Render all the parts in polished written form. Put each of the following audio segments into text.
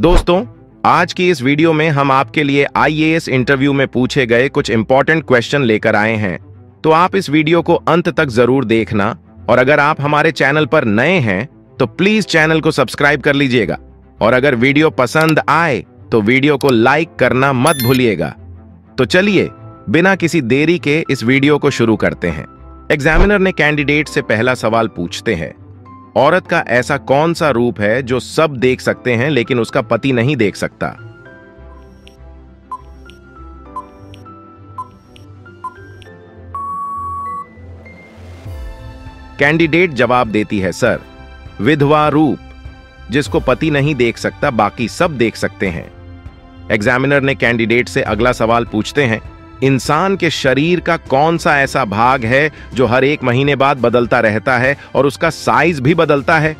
दोस्तों, आज की इस वीडियो में हम आपके लिए आईएएस इंटरव्यू में पूछे गए कुछ इंपॉर्टेंट क्वेश्चन लेकर आए हैं। तो आप इस वीडियो को अंत तक जरूर देखना और अगर आप हमारे चैनल पर नए हैं तो प्लीज चैनल को सब्सक्राइब कर लीजिएगा और अगर वीडियो पसंद आए तो वीडियो को लाइक करना मत भूलिएगा। तो चलिए बिना किसी देरी के इस वीडियो को शुरू करते हैं। एग्जामिनर ने कैंडिडेट से पहला सवाल पूछते हैं, औरत का ऐसा कौन सा रूप है जो सब देख सकते हैं लेकिन उसका पति नहीं देख सकता? कैंडिडेट जवाब देती है, सर, विधवा रूप, जिसको पति नहीं देख सकता बाकी सब देख सकते हैं। एग्जामिनर ने कैंडिडेट से अगला सवाल पूछते हैं, इंसान के शरीर का कौन सा ऐसा भाग है जो हर एक महीने बाद बदलता रहता है और उसका साइज भी बदलता है?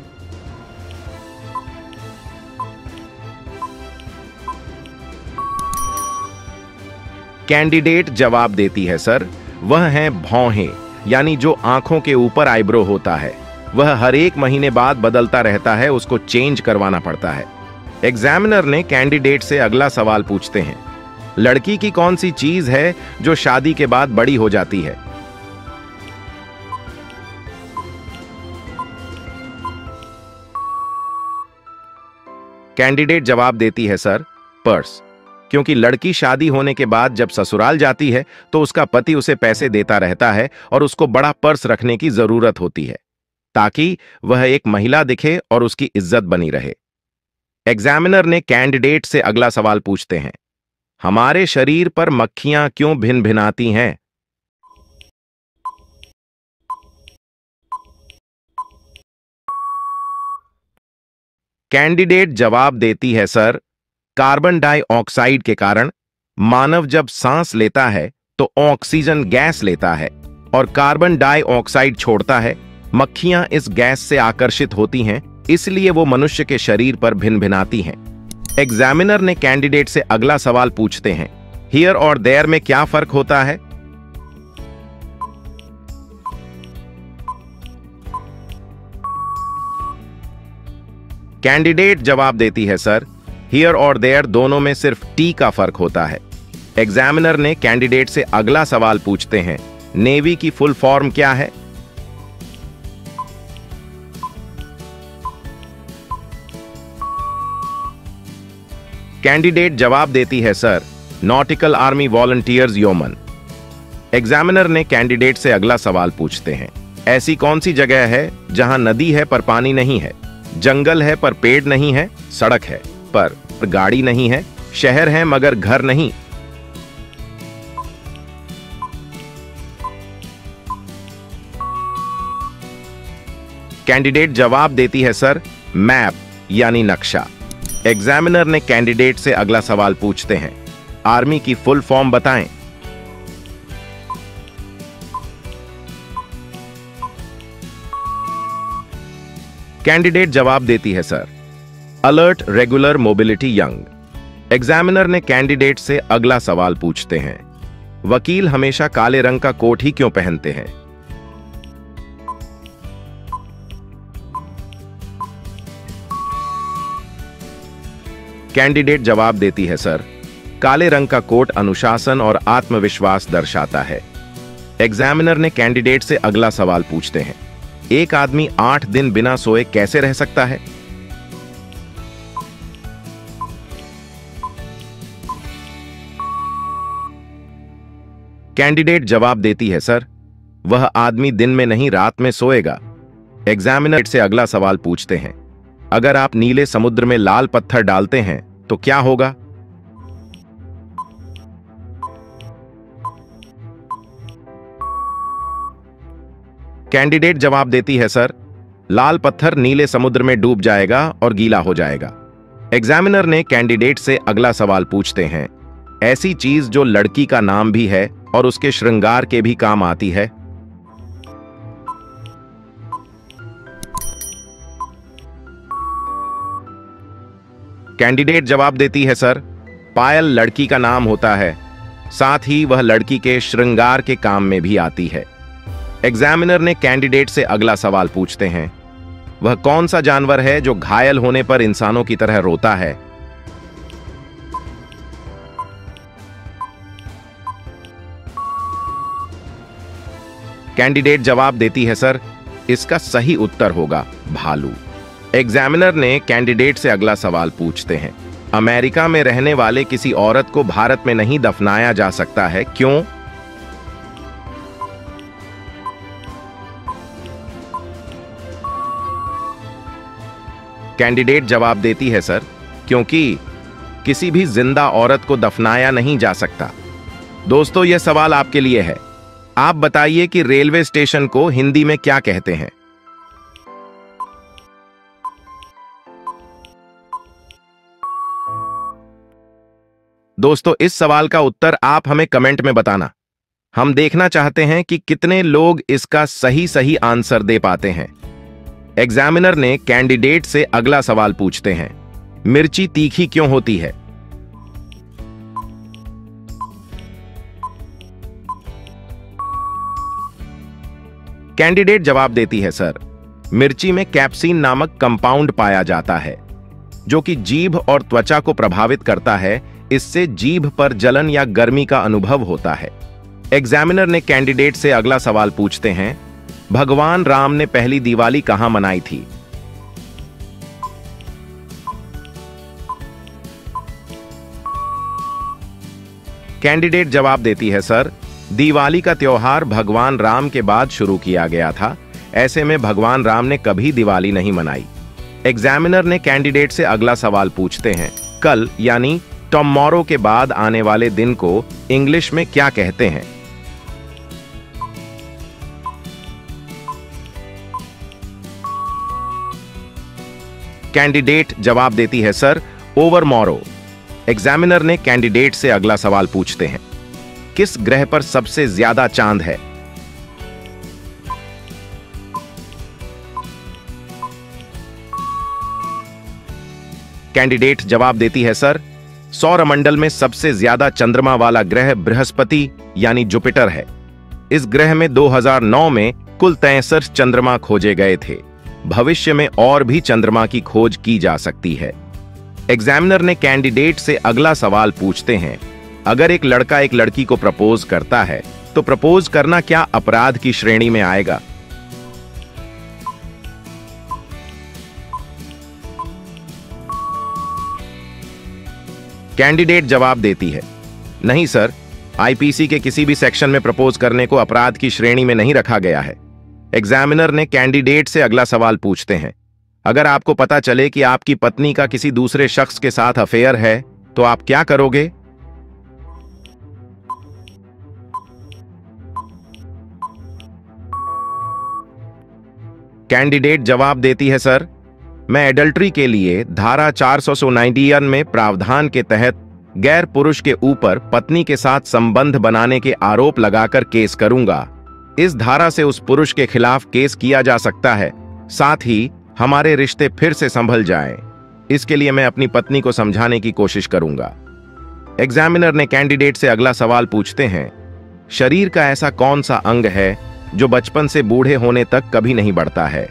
कैंडिडेट जवाब देती है, सर, वह है भौहें, यानी जो आंखों के ऊपर आईब्रो होता है। वह हर एक महीने बाद बदलता रहता है, उसको चेंज करवाना पड़ता है। एग्जामिनर ने कैंडिडेट से अगला सवाल पूछते हैं, लड़की की कौन सी चीज है जो शादी के बाद बड़ी हो जाती है? कैंडिडेट जवाब देती है, सर, पर्स, क्योंकि लड़की शादी होने के बाद जब ससुराल जाती है तो उसका पति उसे पैसे देता रहता है और उसको बड़ा पर्स रखने की जरूरत होती है ताकि वह एक महिला दिखे और उसकी इज्जत बनी रहे। एग्जामिनर ने कैंडिडेट से अगला सवाल पूछते हैं, हमारे शरीर पर मक्खियां क्यों भिन भिनाती हैं? कैंडिडेट जवाब देती है, सर, कार्बन डाइऑक्साइड के कारण। मानव जब सांस लेता है तो ऑक्सीजन गैस लेता है और कार्बन डाइऑक्साइड छोड़ता है। मक्खियां इस गैस से आकर्षित होती हैं, इसलिए वो मनुष्य के शरीर पर भिन भिनाती हैं। एग्जामिनर ने कैंडिडेट से अगला सवाल पूछते हैं, हियर और देयर में क्या फर्क होता है? कैंडिडेट जवाब देती है, सर, हियर और देयर दोनों में सिर्फ टी का फर्क होता है। एग्जामिनर ने कैंडिडेट से अगला सवाल पूछते हैं, नेवी की फुल फॉर्म क्या है? कैंडिडेट जवाब देती है, sir, nautical army volunteers Yeoman. Examiner ने कैंडिडेट से अगला सवाल पूछते हैं, ऐसी कौन सी जगह है जहां नदी है पर पानी नहीं है, जंगल है पर पेड़ नहीं है, सड़क है पर गाड़ी नहीं है, शहर है मगर घर नहीं? कैंडिडेट जवाब देती है, सर, मैप यानी नक्शा। एग्जामिनर ने कैंडिडेट से अगला सवाल पूछते हैं, आर्मी की फुल फॉर्म बताएं। कैंडिडेट जवाब देती है, sir, alert regular mobility young. Examiner ने कैंडिडेट से अगला सवाल पूछते हैं, वकील हमेशा काले रंग का कोट ही क्यों पहनते हैं? कैंडिडेट जवाब देती है, सर, काले रंग का कोट अनुशासन और आत्मविश्वास दर्शाता है। एग्जामिनर ने कैंडिडेट से अगला सवाल पूछते हैं, एक आदमी 8 दिन बिना सोए कैसे रह सकता है? कैंडिडेट जवाब देती है, सर, वह आदमी दिन में नहीं रात में सोएगा। एग्जामिनर से अगला सवाल पूछते हैं, अगर आप नीले समुद्र में लाल पत्थर डालते हैं तो क्या होगा? कैंडिडेट जवाब देती है, सर, लाल पत्थर नीले समुद्र में डूब जाएगा और गीला हो जाएगा। एग्जामिनर ने कैंडिडेट से अगला सवाल पूछते हैं, ऐसी चीज जो लड़की का नाम भी है और उसके श्रृंगार के भी काम आती है? कैंडिडेट जवाब देती है, सर, पायल लड़की का नाम होता है, साथ ही वह लड़की के श्रृंगार के काम में भी आती है। एग्जामिनर ने कैंडिडेट से अगला सवाल पूछते हैं, वह कौन सा जानवर है जो घायल होने पर इंसानों की तरह रोता है? कैंडिडेट जवाब देती है, सर इसका सही उत्तर होगा भालू। एग्जामिनर ने कैंडिडेट से अगला सवाल पूछते हैं, अमेरिका में रहने वाले किसी औरत को भारत में नहीं दफनाया जा सकता है, क्यों? कैंडिडेट जवाब देती है, सर क्योंकि किसी भी जिंदा औरत को दफनाया नहीं जा सकता। दोस्तों, यह सवाल आपके लिए है। आप बताइए कि रेलवे स्टेशन को हिंदी में क्या कहते हैं? दोस्तों, इस सवाल का उत्तर आप हमें कमेंट में बताना। हम देखना चाहते हैं कि कितने लोग इसका सही आंसर दे पाते हैं। एग्जामिनर ने कैंडिडेट से अगला सवाल पूछते हैं, मिर्ची तीखी क्यों होती है? कैंडिडेट जवाब देती है, सर मिर्ची में कैप्सीन नामक कंपाउंड पाया जाता है जो कि जीभ और त्वचा को प्रभावित करता है। इससे जीभ पर जलन या गर्मी का अनुभव होता है। एग्जामिनर ने कैंडिडेट से अगला सवाल पूछते हैं, भगवान राम ने पहली दिवाली कहां मनाई थी? कैंडिडेट जवाब देती है, सर दिवाली का त्योहार भगवान राम के बाद शुरू किया गया था। ऐसे में भगवान राम ने कभी दिवाली नहीं मनाई। एग्जामिनर ने कैंडिडेट से अगला सवाल पूछते हैं, कल यानी टुमारो के बाद आने वाले दिन को इंग्लिश में क्या कहते हैं? कैंडिडेट जवाब देती है, सर ओवरमॉरो। एग्जामिनर ने कैंडिडेट से अगला सवाल पूछते हैं, किस ग्रह पर सबसे ज्यादा चांद है? कैंडिडेट जवाब देती है, सर सौरमंडल में सबसे ज्यादा चंद्रमा वाला ग्रह बृहस्पति यानी जुपिटर है। इस ग्रह में 2009 में कुल 63 चंद्रमा खोजे गए थे। भविष्य में और भी चंद्रमा की खोज की जा सकती है। एग्जामिनर ने कैंडिडेट से अगला सवाल पूछते हैं, अगर एक लड़का एक लड़की को प्रपोज करता है तो प्रपोज करना क्या अपराध की श्रेणी में आएगा? कैंडिडेट जवाब देती है, नहीं सर, आईपीसी के किसी भी सेक्शन में प्रपोज करने को अपराध की श्रेणी में नहीं रखा गया है। एग्जामिनर ने कैंडिडेट से अगला सवाल पूछते हैं, अगर आपको पता चले कि आपकी पत्नी का किसी दूसरे शख्स के साथ अफेयर है तो आप क्या करोगे? कैंडिडेट जवाब देती है, सर मैं एडल्ट्री के लिए धारा 491 में प्रावधान के तहत गैर पुरुष के ऊपर पत्नी के साथ संबंध बनाने के आरोप लगाकर केस करूंगा। इस धारा से उस पुरुष के खिलाफ केस किया जा सकता है, साथ ही हमारे रिश्ते फिर से संभल जाएं। इसके लिए मैं अपनी पत्नी को समझाने की कोशिश करूंगा। एग्जामिनर ने कैंडिडेट से अगला सवाल पूछते हैं, शरीर का ऐसा कौन सा अंग है जो बचपन से बूढ़े होने तक कभी नहीं बढ़ता है?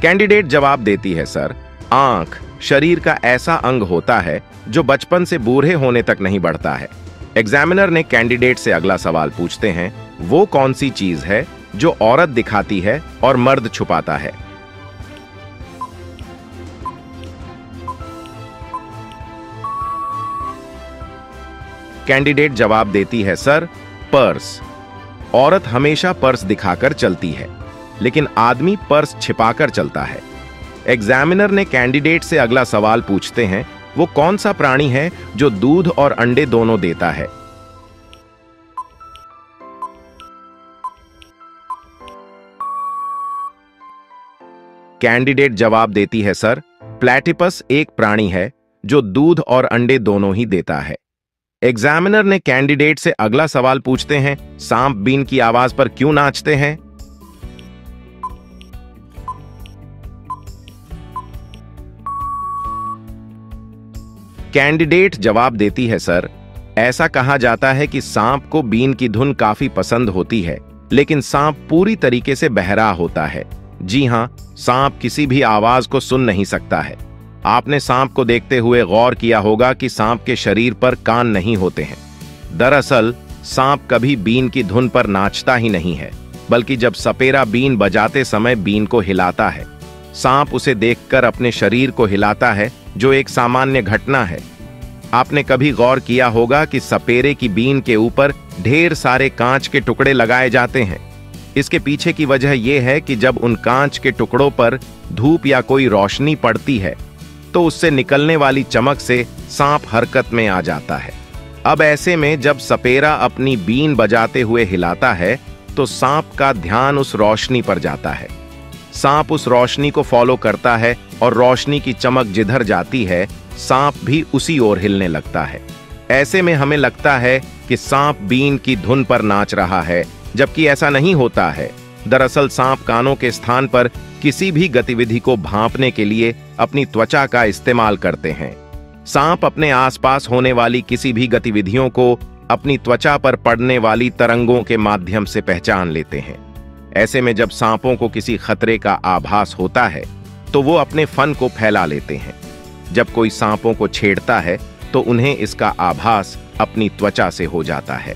कैंडिडेट जवाब देती है, सर आंख शरीर का ऐसा अंग होता है जो बचपन से बूढ़े होने तक नहीं बढ़ता है। एग्जामिनर ने कैंडिडेट से अगला सवाल पूछते हैं, वो कौन सी चीज है जो औरत दिखाती है और मर्द छुपाता है? कैंडिडेट जवाब देती है, सर पर्स। औरत हमेशा पर्स दिखाकर चलती है, लेकिन आदमी पर्स छिपाकर चलता है। एग्जामिनर ने कैंडिडेट से अगला सवाल पूछते हैं, वो कौन सा प्राणी है जो दूध और अंडे दोनों देता है? कैंडिडेट जवाब देती है, सर प्लेटिपस एक प्राणी है जो दूध और अंडे दोनों ही देता है। एग्जामिनर ने कैंडिडेट से अगला सवाल पूछते हैं, सांप बीन की आवाज पर क्यों नाचते हैं? कैंडिडेट जवाब देती है, सर ऐसा कहा जाता है कि सांप को बीन की धुन काफी पसंद होती है, लेकिन सांप पूरी तरीके से बहरा होता है। जी हां, सांप किसी भी आवाज को सुन नहीं सकता है। आपने सांप को देखते हुए गौर किया होगा कि सांप के शरीर पर कान नहीं होते हैं। दरअसल सांप कभी बीन की धुन पर नाचता ही नहीं है, बल्कि जब सपेरा बीन बजाते समय बीन को हिलाता है, सांप उसे देखकर अपने शरीर को हिलाता है, जो एक सामान्य घटना है। आपने कभी गौर किया होगा कि सपेरे की बीन के ऊपर ढेर सारे कांच के टुकड़े लगाए जाते हैं। इसके पीछे की वजह यह है कि जब उन कांच के टुकड़ों पर धूप या कोई रोशनी पड़ती है तो उससे निकलने वाली चमक से सांप हरकत में आ जाता है। अब ऐसे में जब सपेरा अपनी बीन बजाते हुए हिलाता है तो सांप का ध्यान उस रोशनी पर जाता है। सांप उस रोशनी को फॉलो करता है और रोशनी की चमक जिधर जाती है सांप भी उसी ओर हिलने लगता है। ऐसे में हमें लगता है कि सांप बीन की धुन पर नाच रहा है, जबकि ऐसा नहीं होता है। दरअसल सांप कानों के स्थान पर किसी भी गतिविधि को भांपने के लिए अपनी त्वचा का इस्तेमाल करते हैं। सांप अपने आसपास होने वाली किसी भी गतिविधियों को अपनी त्वचा पर पड़ने वाली तरंगों के माध्यम से पहचान लेते हैं। ऐसे में जब सांपों को किसी खतरे का आभास होता है तो वो अपने फन को फैला लेते हैं। जब कोई सांपों को छेड़ता है तो उन्हें इसका आभास अपनी त्वचा से हो जाता है।